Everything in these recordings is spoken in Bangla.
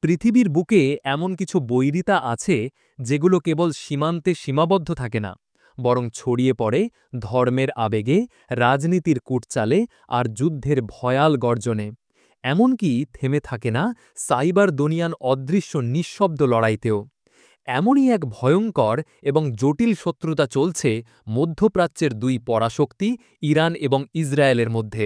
পৃথিবীর বুকে এমন কিছু বৈরিতা আছে যেগুলো কেবল সীমান্তে সীমাবদ্ধ থাকে না, বরং ছড়িয়ে পড়ে ধর্মের আবেগে, রাজনীতির কূটচালে আর যুদ্ধের ভয়াল গর্জনে। এমনকি থেমে থাকে না সাইবার দুনিয়ার অদৃশ্য নিঃশব্দ লড়াইতেও। এমনই এক ভয়ঙ্কর এবং জটিল শত্রুতা চলছে মধ্যপ্রাচ্যের দুই পরাশক্তি ইরান এবং ইসরায়েলের মধ্যে।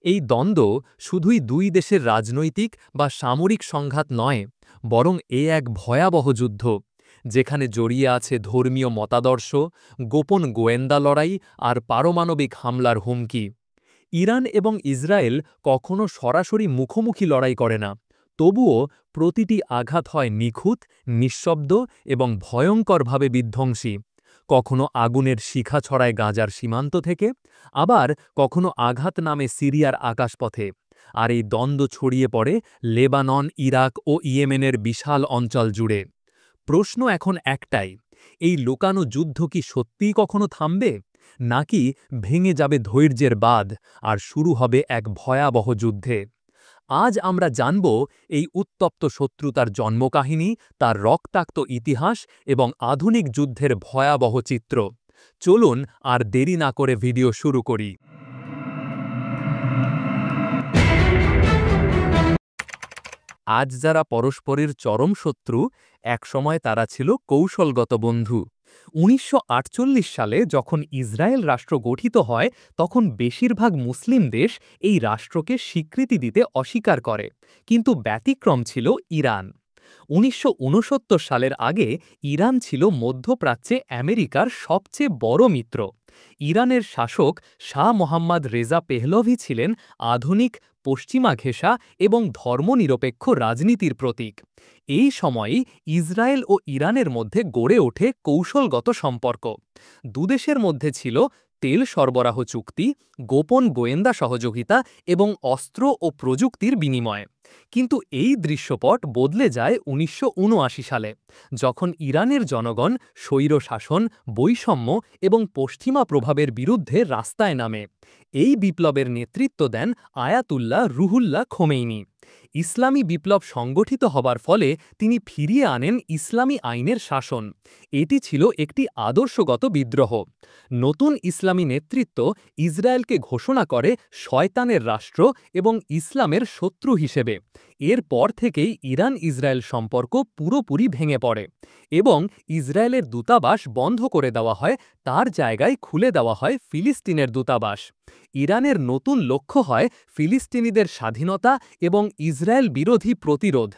এই দ্বন্দ্ব শুধুই দুই দেশের রাজনৈতিক বা সামরিক সংঘাত নয়, বরং এক ভয়াবহ যুদ্ধ, যেখানে জড়িয়ে আছে ধর্মীয় মতাদর্শ, গোপন গোয়েন্দা লড়াই আর পারমাণবিক হামলার হুমকি। ইরান এবং ইসরায়েল কখনো সরাসরি মুখোমুখি লড়াই করে না, তবুও প্রতিটি আঘাত হয় নিখুঁত, নিঃশব্দ এবং ভয়ঙ্করভাবে বিধ্বংসী। কখনো আগুনের শিখা ছড়ায় গাজার সীমান্ত থেকে, আবার কখনো আঘাত নামে সিরিয়ার আকাশপথে। আর এই দ্বন্দ্ব ছড়িয়ে পড়ে লেবানন, ইরাক ও ইয়েমেনের বিশাল অঞ্চল জুড়ে। প্রশ্ন এখন একটাই, এই লুকানো যুদ্ধ কি সত্যিই কখনো থামবে, নাকি ভেঙে যাবে ধৈর্যের বাঁধ আর শুরু হবে এক ভয়াবহ যুদ্ধে? আজ আমরা জানব এই উত্তপ্ত শত্রুতার জন্মকাহিনী, তার রক্তাক্ত ইতিহাস এবং আধুনিক যুদ্ধের ভয়াবহ চিত্র। চলুন আর দেরি না করে ভিডিও শুরু করি। আজ যারা পরস্পরের চরম শত্রু, একসময় তারা ছিল কৌশলগত বন্ধু। ১৯৪৮ সালে যখন ইসরায়েল রাষ্ট্র গঠিত হয়, তখন বেশিরভাগ মুসলিম দেশ এই রাষ্ট্রকে স্বীকৃতি দিতে অস্বীকার করে, কিন্তু ব্যতিক্রম ছিল ইরান। ১৯৬৯ সালের আগে ইরান ছিল মধ্যপ্রাচ্যে আমেরিকার সবচেয়ে বড় মিত্র। ইরানের শাসক শাহ মোহাম্মদ রেজা পেহলভি ছিলেন আধুনিক, পশ্চিমা ঘেঁষা এবং ধর্মনিরপেক্ষ রাজনীতির প্রতীক। এই সময়েই ইসরায়েল ও ইরানের মধ্যে গড়ে ওঠে কৌশলগত সম্পর্ক। দুদেশের মধ্যে ছিল তেল সরবরাহ চুক্তি, গোপন গোয়েন্দা সহযোগিতা এবং অস্ত্র ও প্রযুক্তির বিনিময়। কিন্তু এই দৃশ্যপট বদলে যায় ১৯৭৯ সালে, যখন ইরানের জনগণ স্বৈরশাসন, বৈষম্য এবং পশ্চিমা প্রভাবের বিরুদ্ধে রাস্তায় নামে। এই বিপ্লবের নেতৃত্ব দেন আয়াতুল্লাহ রুহুল্লাহ খোমেইনি। ইসলামী বিপ্লব সংগঠিত হবার ফলে তিনি ফিরিয়ে আনেন ইসলামী আইনের শাসন। এটি ছিল একটি আদর্শগত বিদ্রোহ। নতুন ইসলামী নেতৃত্ব ইসরায়েলকে ঘোষণা করে শয়তানের রাষ্ট্র এবং ইসলামের শত্রু হিসেবে। এরপর থেকেই ইরান ইসরায়েল সম্পর্ক পুরোপুরি ভেঙে পড়ে এবং ইসরায়েলের দূতাবাস বন্ধ করে দেওয়া হয়, তার জায়গায় খুলে দেওয়া হয় ফিলিস্তিনের দূতাবাস। ইরানের নতুন লক্ষ্য হয় ফিলিস্তিনিদের স্বাধীনতা এবং ইসরায়েল বিরোধী প্রতিরোধ।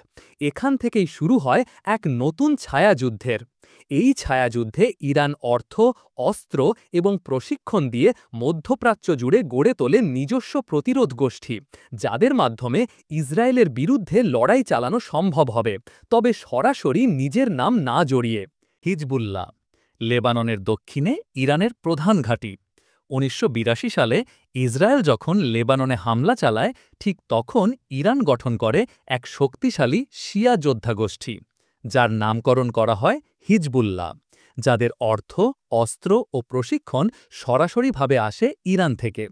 এখান থেকেই শুরু হয় এক নতুন ছায়াযুদ্ধের। এই ছায়াযুদ্ধে ইরান অর্থ, অস্ত্র এবং প্রশিক্ষণ দিয়ে মধ্যপ্রাচ্য জুড়ে গড়ে তোলে নিজস্ব প্রতিরোধ গোষ্ঠী, যাদের মাধ্যমে ইসরায়েলের বিরুদ্ধে লড়াই চালানো সম্ভব হবে, তবে সরাসরি নিজের নাম না জড়িয়ে। হিজবুল্লাহ, লেবাননের দক্ষিণে ইরানের প্রধান ঘাঁটি। ১৯৮২ সালে ইসরায়েল যখন লেবাননে হামলা চালায়, ঠিক তখন ইরান গঠন করে এক শক্তিশালী শিয়া যোদ্ধা গোষ্ঠী, যার নামকরণ করা হয় হিজবুল্লাহ, যাদের অর্থ, অস্ত্র ও প্রশিক্ষণ সরাসরিভাবে আসে ইরান থেকে।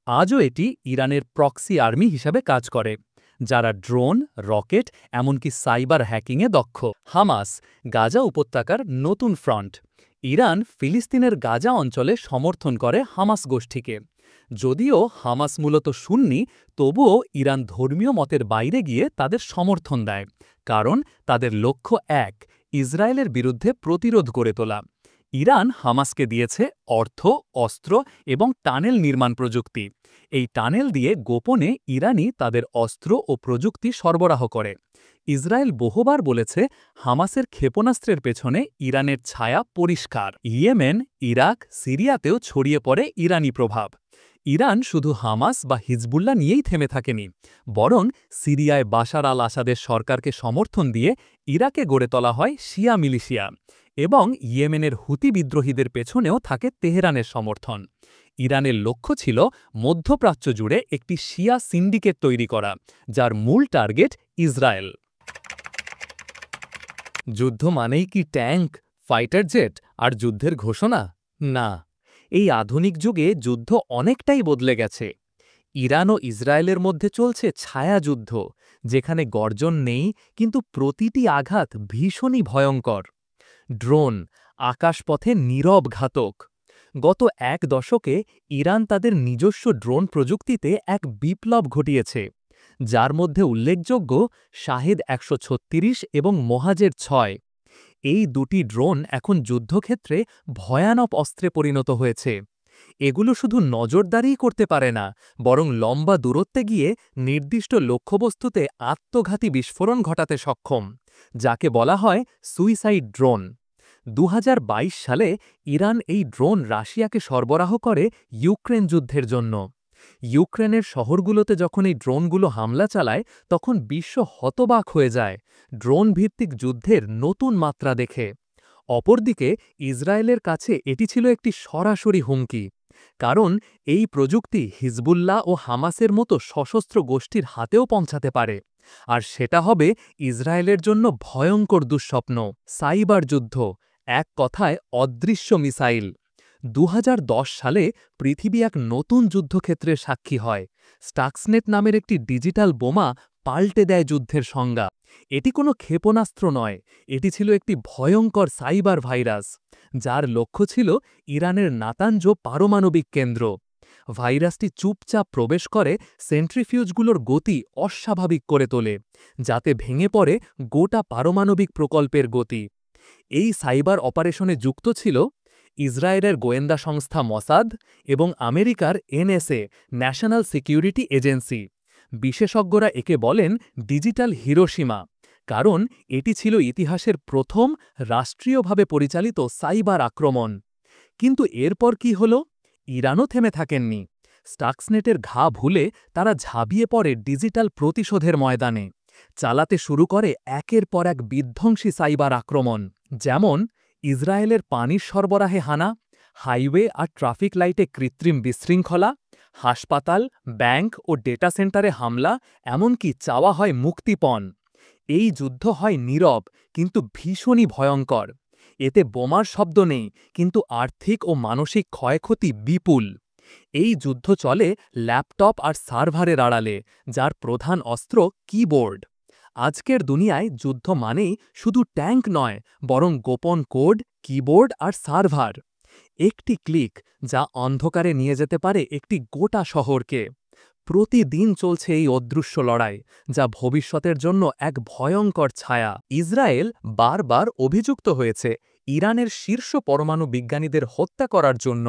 আজও এটি ইরানের প্রক্সি আর্মি হিসাবে কাজ করে, যারা ড্রোন, রকেট, এমনকি সাইবার হ্যাকিংয়ে দক্ষ। হামাস, গাজা উপত্যকার নতুন ফ্রন্ট। ইরান ফিলিস্তিনের গাজা অঞ্চলে সমর্থন করে হামাস গোষ্ঠীকে। যদিও হামাস মূলত সুন্নি, তবুও ইরান ধর্মীয় মতের বাইরে গিয়ে তাদের সমর্থন দেয়, কারণ তাদের লক্ষ্য এক, ইসরায়েলের বিরুদ্ধে প্রতিরোধ গড়ে তোলা। ইরান হামাসকে দিয়েছে অর্থ, অস্ত্র এবং টানেল নির্মাণ প্রযুক্তি। এই টানেল দিয়ে গোপনে ইরানি তাদের অস্ত্র ও প্রযুক্তি সরবরাহ করে। ইসরায়েল বহুবার বলেছে, হামাসের ক্ষেপণাস্ত্রের পেছনে ইরানের ছায়া পরিষ্কার। ইয়েমেন, ইরাক, সিরিয়াতেও ছড়িয়ে পড়ে ইরানি প্রভাব। ইরান শুধু হামাস বা হিজবুল্লাহ নিয়েই থেমে থাকেনি, বরং সিরিয়ায় বাশার আল আসাদের সরকারকে সমর্থন দিয়ে ইরাকে গড়ে তোলা হয় শিয়া মিলিশিয়া, এবং ইয়েমেনের হুতি বিদ্রোহীদের পেছনেও থাকে তেহরানের সমর্থন। ইরানের লক্ষ্য ছিল মধ্যপ্রাচ্য জুড়ে একটি শিয়া সিন্ডিকেট তৈরি করা, যার মূল টার্গেট ইসরায়েল। যুদ্ধ মানেই কি ট্যাঙ্ক, ফাইটার জেট আর যুদ্ধের ঘোষণা? না, এই আধুনিক যুগে যুদ্ধ অনেকটাই বদলে গেছে। ইরান ও ইসরায়েলের মধ্যে চলছে ছায়াযুদ্ধ, যেখানে গর্জন নেই, কিন্তু প্রতিটি আঘাত ভীষণই ভয়ঙ্কর। ড্রোন, আকাশপথে নীরব ঘাতক। গত এক দশকে ইরান তাদের নিজস্ব ড্রোন প্রযুক্তিতে এক বিপ্লব ঘটিয়েছে, যার মধ্যে উল্লেখযোগ্য শাহেদ ১৩৬ এবং মোহাজের ৬। এই দুটি ড্রোন এখন যুদ্ধক্ষেত্রে ভয়ানক অস্ত্রে পরিণত হয়েছে। এগুলো শুধু নজরদারিই করতে পারে না, বরং লম্বা দূরত্বে গিয়ে নির্দিষ্ট লক্ষ্যবস্তুতে আত্মঘাতী বিস্ফোরণ ঘটাতে সক্ষম, যাকে বলা হয় সুইসাইড ড্রোন। ২০২২ সালে ইরান এই ড্রোন রাশিয়াকে সরবরাহ করে ইউক্রেন যুদ্ধের জন্য। ইউক্রেনের শহরগুলোতে যখন এই ড্রোনগুলো হামলা চালায়, তখন বিশ্ব হতবাক হয়ে যায় ড্রোন ভিত্তিক যুদ্ধের নতুন মাত্রা দেখে। অপরদিকে ইসরায়েলের কাছে এটি ছিল একটি সরাসরি হুমকি, কারণ এই প্রযুক্তি হিজবুল্লাহ ও হামাসের মতো সশস্ত্র গোষ্ঠীর হাতেও পৌঁছাতে পারে, আর সেটা হবে ইসরায়েলের জন্য ভয়ঙ্কর দুঃস্বপ্ন। সাইবার যুদ্ধ, এক কথায় অদৃশ্য মিসাইল। ২০১০ সালে পৃথিবী এক নতুন যুদ্ধক্ষেত্রের সাক্ষী হয়। স্টাক্সনেট নামের একটি ডিজিটাল বোমা পাল্টে দেয় যুদ্ধের সংজ্ঞা। এটি কোনো ক্ষেপণাস্ত্র নয়, এটি ছিল একটি ভয়ঙ্কর সাইবার ভাইরাস, যার লক্ষ্য ছিল ইরানের নাতাঞ্জ পারমাণবিক কেন্দ্র। ভাইরাসটি চুপচাপ প্রবেশ করে সেন্ট্রিফিউজগুলোর গতি অস্বাভাবিক করে তোলে, যাতে ভেঙে পড়ে গোটা পারমাণবিক প্রকল্পের গতি। এই সাইবার অপারেশনে যুক্ত ছিল ইসরায়েলের গোয়েন্দা সংস্থা মসাদ এবং আমেরিকার এনএসএ, ন্যাশনাল সিকিউরিটি এজেন্সি। বিশেষজ্ঞরা একে বলেন ডিজিটাল হিরোশিমা, কারণ এটি ছিল ইতিহাসের প্রথম রাষ্ট্রীয়ভাবে পরিচালিত সাইবার আক্রমণ। কিন্তু এরপর কি হল? ইরানও থেমে থাকেননি। স্টাক্সনেটের ঘা ভুলে তারা ঝাঁপিয়ে পড়ে ডিজিটাল প্রতিশোধের ময়দানে, চালাতে শুরু করে একের পর এক বিধ্বংসী সাইবার আক্রমণ, যেমন ইসরায়েলের পানির সরবরাহে হানা, হাইওয়ে আর ট্রাফিক লাইটে কৃত্রিম বিশৃঙ্খলা, হাসপাতাল, ব্যাংক ও ডেটা সেন্টারে হামলা, এমনকি চাওয়া হয় মুক্তিপণ। এই যুদ্ধ হয় নীরব, কিন্তু ভীষণই ভয়ঙ্কর। এতে বোমার শব্দ নেই, কিন্তু আর্থিক ও মানসিক ক্ষয়ক্ষতি বিপুল। এই যুদ্ধ চলে ল্যাপটপ আর সার্ভারের আড়ালে, যার প্রধান অস্ত্র কিবোর্ড। আজকের দুনিয়ায় যুদ্ধ মানেই শুধু ট্যাঙ্ক নয়, বরং গোপন কোড, কিবোর্ড আর সার্ভার। একটি ক্লিক যা অন্ধকারে নিয়ে যেতে পারে একটি গোটা শহরকে। প্রতিদিন চলছে এই অদৃশ্য লড়াই, যা ভবিষ্যতের জন্য এক ভয়ঙ্কর ছায়া। ইসরায়েল বারবার অভিযুক্ত হয়েছে ইরানের শীর্ষ পরমাণু বিজ্ঞানীদের হত্যা করার জন্য।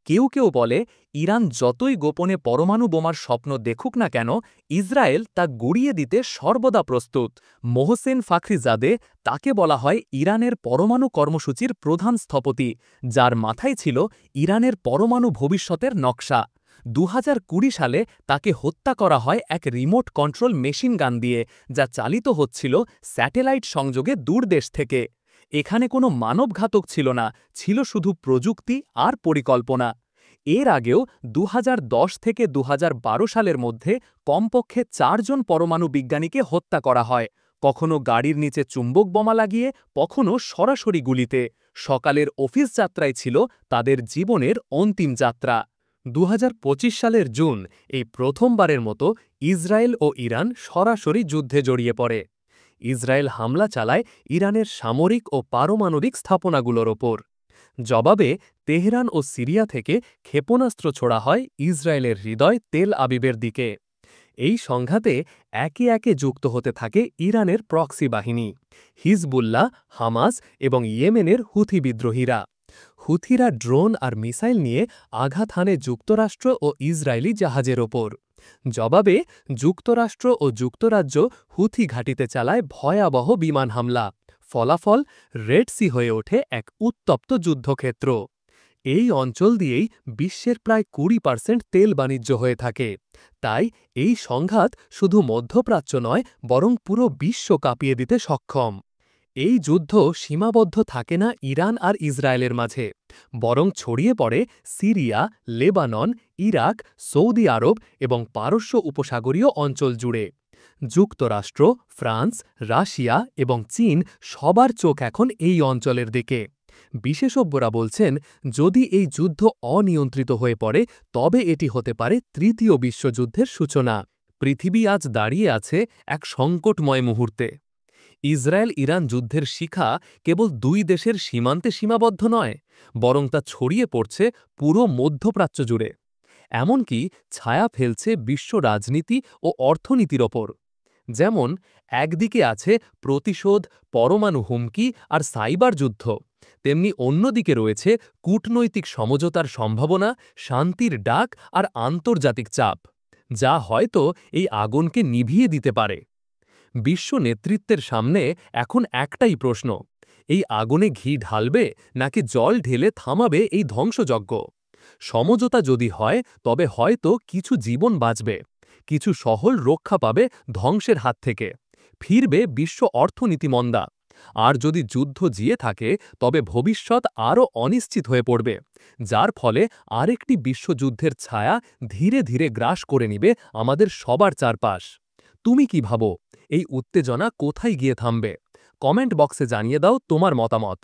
কেউ কেউ বলে, ইরান যতই গোপনে পরমাণু বোমার স্বপ্ন দেখুক না কেন, ইসরায়েল তা গুড়িয়ে দিতে সর্বদা প্রস্তুত। মোহসেন ফাখরিজাদে, তাকে বলা হয় ইরানের পরমাণু কর্মসূচির প্রধান স্থপতি, যার মাথায় ছিল ইরানের পরমাণু ভবিষ্যতের নকশা। ২০২০ সালে তাকে হত্যা করা হয় এক রিমোট কন্ট্রোল মেশিন গান দিয়ে, যা চালিত হচ্ছিল স্যাটেলাইট সংযোগে দূরদেশ থেকে। এখানে কোনো মানবঘাতক ছিল না, ছিল শুধু প্রযুক্তি আর পরিকল্পনা। এর আগেও ২০১০ থেকে ২০১২ সালের মধ্যে কমপক্ষে ৪ জন পরমাণু বিজ্ঞানীকে হত্যা করা হয়, কখনো গাড়ির নিচে চুম্বক বোমা লাগিয়ে, কখনো সরাসরি গুলিতে। সকালের অফিস যাত্রায় ছিল তাদের জীবনের অন্তিম যাত্রা। ২০২৫ সালের জুন এই প্রথমবারের মতো ইসরায়েল ও ইরান সরাসরি যুদ্ধে জড়িয়ে পড়ে। ইসরায়েল হামলা চালায় ইরানের সামরিক ও পারমাণবিক স্থাপনাগুলোর ওপর। জবাবে তেহরান ও সিরিয়া থেকে ক্ষেপণাস্ত্র ছোড়া হয় ইসরায়েলের হৃদয় তেল আবিবের দিকে। এই সংঘাতে একে একে যুক্ত হতে থাকে ইরানের প্রক্সি বাহিনী, হিজবুল্লাহ, হামাস এবং ইয়েমেনের হুথি বিদ্রোহীরা। হুথিরা ড্রোন আর মিসাইল নিয়ে আঘাত হানে যুক্তরাষ্ট্র ও ইসরায়েলি জাহাজের ওপর। জবাবে যুক্তরাষ্ট্র ও যুক্তরাজ্য হুথি ঘাঁটিতে চালায় ভয়াবহ বিমান হামলা। ফলাফল রেড সি হয়ে ওঠে এক উত্তপ্ত যুদ্ধক্ষেত্র। এই অঞ্চল দিয়েই বিশ্বের প্রায় ২০% তেল বাণিজ্য হয়ে থাকে। তাই এই সংঘাত শুধু মধ্যপ্রাচ্য নয়, বরং পুরো বিশ্ব কাঁপিয়ে দিতে সক্ষম। এই যুদ্ধ সীমাবদ্ধ থাকে না ইরান আর ইসরায়েলের মাঝে, বরং ছড়িয়ে পড়ে সিরিয়া, লেবানন, ইরাক, সৌদি আরব এবং পারস্য উপসাগরীয় অঞ্চল জুড়ে। যুক্তরাষ্ট্র, ফ্রান্স, রাশিয়া এবং চীন সবার চোখ এখন এই অঞ্চলের দিকে। বিশেষজ্ঞরা বলছেন, যদি এই যুদ্ধ অনিয়ন্ত্রিত হয়ে পড়ে তবে এটি হতে পারে তৃতীয় বিশ্বযুদ্ধের সূচনা। পৃথিবী আজ দাঁড়িয়ে আছে এক সংকটময় মুহূর্তে। ইসরায়েল ইরান যুদ্ধের শিখা কেবল দুই দেশের সীমান্তে সীমাবদ্ধ নয়, বরং তা ছড়িয়ে পড়ছে পুরো মধ্যপ্রাচ্য জুড়ে। এমনকি ছায়া ফেলছে বিশ্ব রাজনীতি ও অর্থনীতির ওপর। যেমন একদিকে আছে প্রতিশোধ, পরমাণু হুমকি আর সাইবার যুদ্ধ, তেমনি অন্যদিকে রয়েছে কূটনৈতিক সমঝোতার সম্ভাবনা, শান্তির ডাক আর আন্তর্জাতিক চাপ, যা হয়তো এই আগুনকে নিভিয়ে দিতে পারে। বিশ্ব নেতৃত্বের সামনে এখন একটাই প্রশ্ন: এই আগুনে ঘি ঢালবে নাকি জল ঢেলে থামাবে এই ধ্বংসযজ্ঞ? সমঝোতা যদি হয় তবে হয়তো কিছু জীবন বাঁচবে, কিছু শহর রক্ষা পাবে ধ্বংসের হাত থেকে, ফিরবে বিশ্ব অর্থনীতি মন্দা। আর যদি যুদ্ধ জিয়ে থাকে তবে ভবিষ্যৎ আরও অনিশ্চিত হয়ে পড়বে, যার ফলে আরেকটি বিশ্বযুদ্ধের ছায়া ধীরে ধীরে গ্রাস করে নিবে আমাদের সবার চারপাশ। তুমি কি ভাবো, এই উত্তেজনা কোথায় গিয়ে থামবে? কমেন্ট বক্সে জানিয়ে দাও তোমার মতামত।